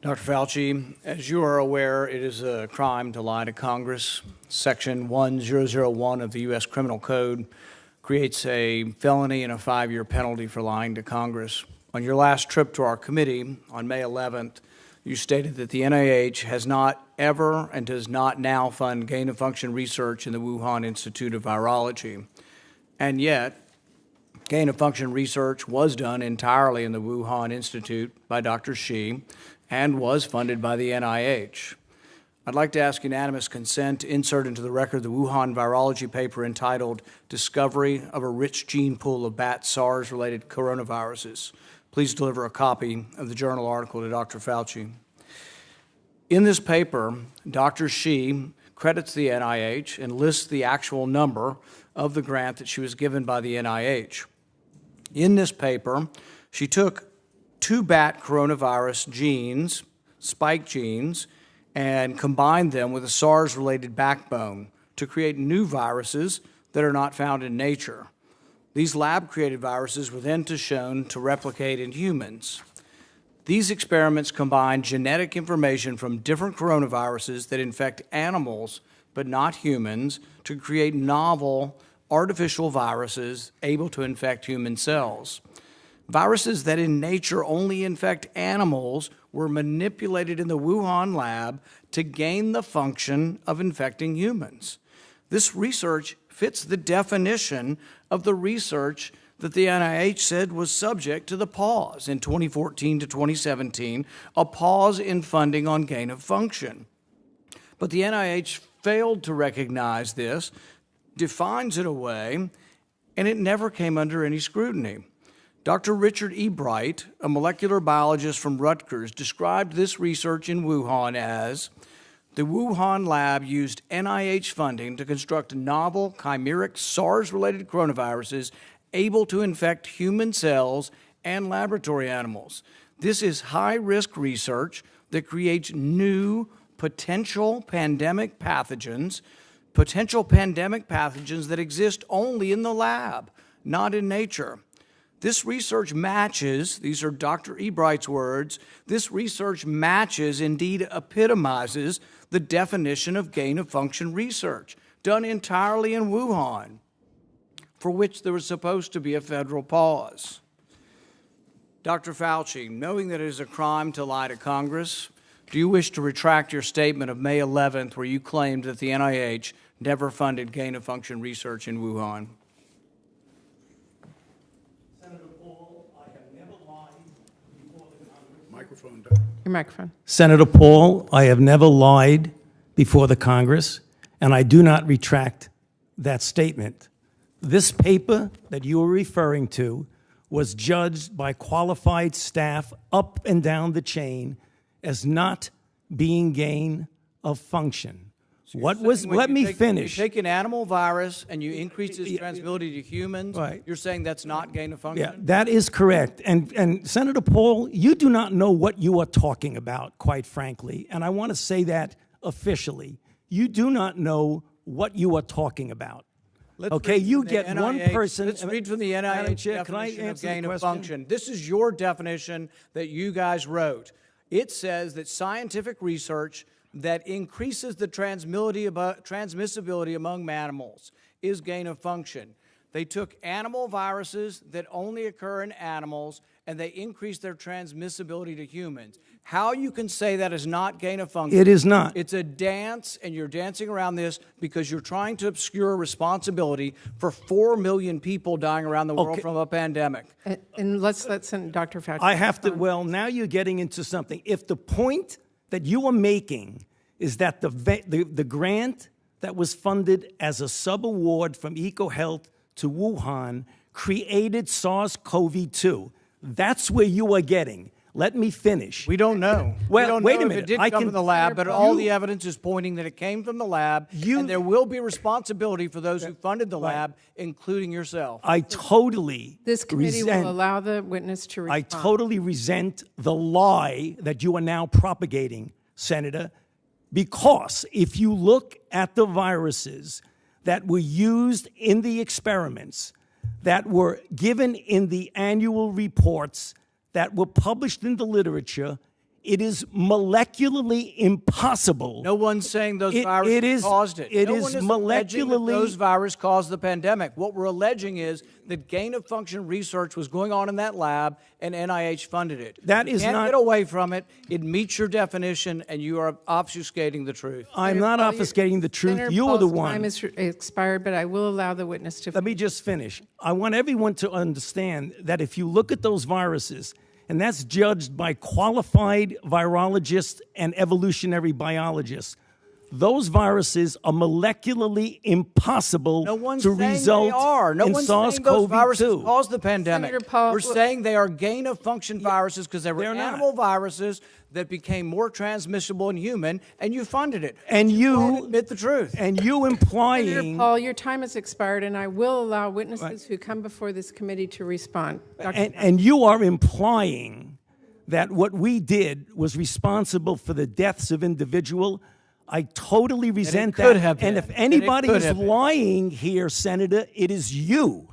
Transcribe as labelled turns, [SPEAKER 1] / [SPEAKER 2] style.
[SPEAKER 1] Dr. Fauci, as you are aware, it is a crime to lie to Congress. Section 1001 of the U.S. Criminal Code creates a felony and a 5-year penalty for lying to Congress. On your last trip to our committee on May 11th, you stated that the NIH has not ever and does not now fund gain-of-function research in the Wuhan Institute of Virology. And yet, gain-of-function research was done entirely in the Wuhan Institute by Dr. Shi and was funded by the NIH. I'd like to ask unanimous consent to insert into the record the Wuhan virology paper entitled Discovery of a Rich Gene Pool of Bat SARS-Related Coronaviruses. Please deliver a copy of the journal article to Dr. Fauci. In this paper, Dr. Shi credits the NIH and lists the actual number of the grant that she was given by the NIH. In this paper, she took 2 bat coronavirus genes, spike genes, and combined them with a SARS-related backbone to create new viruses that are not found in nature. These lab-created viruses were then shown to replicate in humans. These experiments combined genetic information from different coronaviruses that infect animals but not humans to create novel artificial viruses able to infect human cells. Viruses that in nature only infect animals were manipulated in the Wuhan lab to gain the function of infecting humans. This research fits the definition of the research that the NIH said was subject to the pause in 2014 to 2017, a pause in funding on gain of function. But the NIH failed to recognize this, defines it away, and it never came under any scrutiny. Dr. Richard E. Bright, a molecular biologist from Rutgers, described this research in Wuhan as the Wuhan lab used NIH funding to construct novel chimeric SARS-related coronaviruses able to infect human cells and laboratory animals. This is high-risk research that creates new potential pandemic pathogens that exist only in the lab, not in nature. This research matches, these are Dr. E. Bright's words, this research matches, indeed epitomizes, the definition of gain-of-function research, done entirely in Wuhan, for which there was supposed to be a federal pause. Dr. Fauci, knowing that it is a crime to lie to Congress, do you wish to retract your statement of May 11th where you claimed that the NIH never funded gain-of-function research in Wuhan?
[SPEAKER 2] Your microphone.
[SPEAKER 3] Senator Paul, I have never lied before the Congress, and I do not retract that statement. This paper that you are referring to was judged by qualified staff up and down the chain as not being gain of function.
[SPEAKER 1] So
[SPEAKER 3] let me finish.
[SPEAKER 1] You take an animal virus and you increase its transmissibility to humans,
[SPEAKER 3] right.
[SPEAKER 1] You're saying that's not gain of function?
[SPEAKER 3] Yeah, that is correct. And Senator Paul, you do not know what you are talking about, quite frankly. And I want to say that officially. You do not know what you are talking about. Okay, you get one person.
[SPEAKER 1] Let's read from the NIH definition of gain of function. This is your definition that you guys wrote. It says that scientific research that increases the transmissibility among animals is gain of function. They took animal viruses that only occur in animals and they increased their transmissibility to humans. How you can say that is not gain of function?
[SPEAKER 3] It is not.
[SPEAKER 1] It's a dance, and you're dancing around this because you're trying to obscure responsibility for 4 million people dying around the world from a pandemic.
[SPEAKER 2] And let's let Dr. Fauci.
[SPEAKER 3] I have to, well, now you're getting into something. If the point that you are making is that the grant that was funded as a sub-award from EcoHealth to Wuhan created SARS-CoV-2, that's where you are getting. Let me finish.
[SPEAKER 1] We don't know.
[SPEAKER 3] Well,
[SPEAKER 1] we don't
[SPEAKER 3] wait
[SPEAKER 1] know
[SPEAKER 3] a minute.
[SPEAKER 1] If it did come from the lab, but all the evidence is pointing that it came from the lab, and there will be responsibility for those who funded the lab, including yourself.
[SPEAKER 3] I totally
[SPEAKER 2] This committee will allow the witness to respond.
[SPEAKER 3] I totally resent the lie that you are now propagating, Senator, because if you look at the viruses that were used in the experiments, that were given in the annual reports, that were published in the literature, It is molecularly impossible.
[SPEAKER 1] No one's saying those
[SPEAKER 3] It
[SPEAKER 1] viruses
[SPEAKER 3] is-
[SPEAKER 1] caused it.
[SPEAKER 3] it
[SPEAKER 1] No
[SPEAKER 3] is
[SPEAKER 1] one is alleging that
[SPEAKER 3] molecularly-
[SPEAKER 1] those viruses caused the pandemic. What we're alleging is that gain-of-function research was going on in that lab, and NIH funded it.
[SPEAKER 3] That
[SPEAKER 1] You
[SPEAKER 3] is
[SPEAKER 1] can't
[SPEAKER 3] not-
[SPEAKER 1] get away from it. It meets your definition, and you are obfuscating the truth.
[SPEAKER 3] I'm not
[SPEAKER 2] Paul,
[SPEAKER 3] obfuscating the truth.
[SPEAKER 2] Senator
[SPEAKER 3] You are the
[SPEAKER 2] Paul's
[SPEAKER 3] one.
[SPEAKER 2] time is expired, but I will allow the witness to.
[SPEAKER 3] Let me just finish. I want everyone to understand that if you look at those viruses, and that's judged by qualified virologists and evolutionary biologists, those viruses are molecularly impossible
[SPEAKER 1] No one's
[SPEAKER 3] to
[SPEAKER 1] saying
[SPEAKER 3] result
[SPEAKER 1] they are. No
[SPEAKER 3] in
[SPEAKER 1] one's saying those viruses
[SPEAKER 3] SARS-CoV-2.
[SPEAKER 1] caused the pandemic.
[SPEAKER 2] Senator Paul,
[SPEAKER 1] We're saying they are gain-of-function viruses because they were
[SPEAKER 3] they're not.
[SPEAKER 1] animal viruses that became more transmissible in human, and you funded it.
[SPEAKER 3] And
[SPEAKER 1] Go
[SPEAKER 3] you
[SPEAKER 1] ahead and admit the truth.
[SPEAKER 3] and you
[SPEAKER 2] Senator
[SPEAKER 3] implying
[SPEAKER 2] Paul, your time has expired, and I will allow witnesses who come before this committee to respond. Dr.
[SPEAKER 3] and you are implying that what we did was responsible for the deaths of individual. I totally resent
[SPEAKER 1] could
[SPEAKER 3] that.
[SPEAKER 1] have
[SPEAKER 3] And
[SPEAKER 1] been.
[SPEAKER 3] if
[SPEAKER 1] And it
[SPEAKER 3] anybody
[SPEAKER 1] could
[SPEAKER 3] is
[SPEAKER 1] have been.
[SPEAKER 3] lying here, Senator, it is you.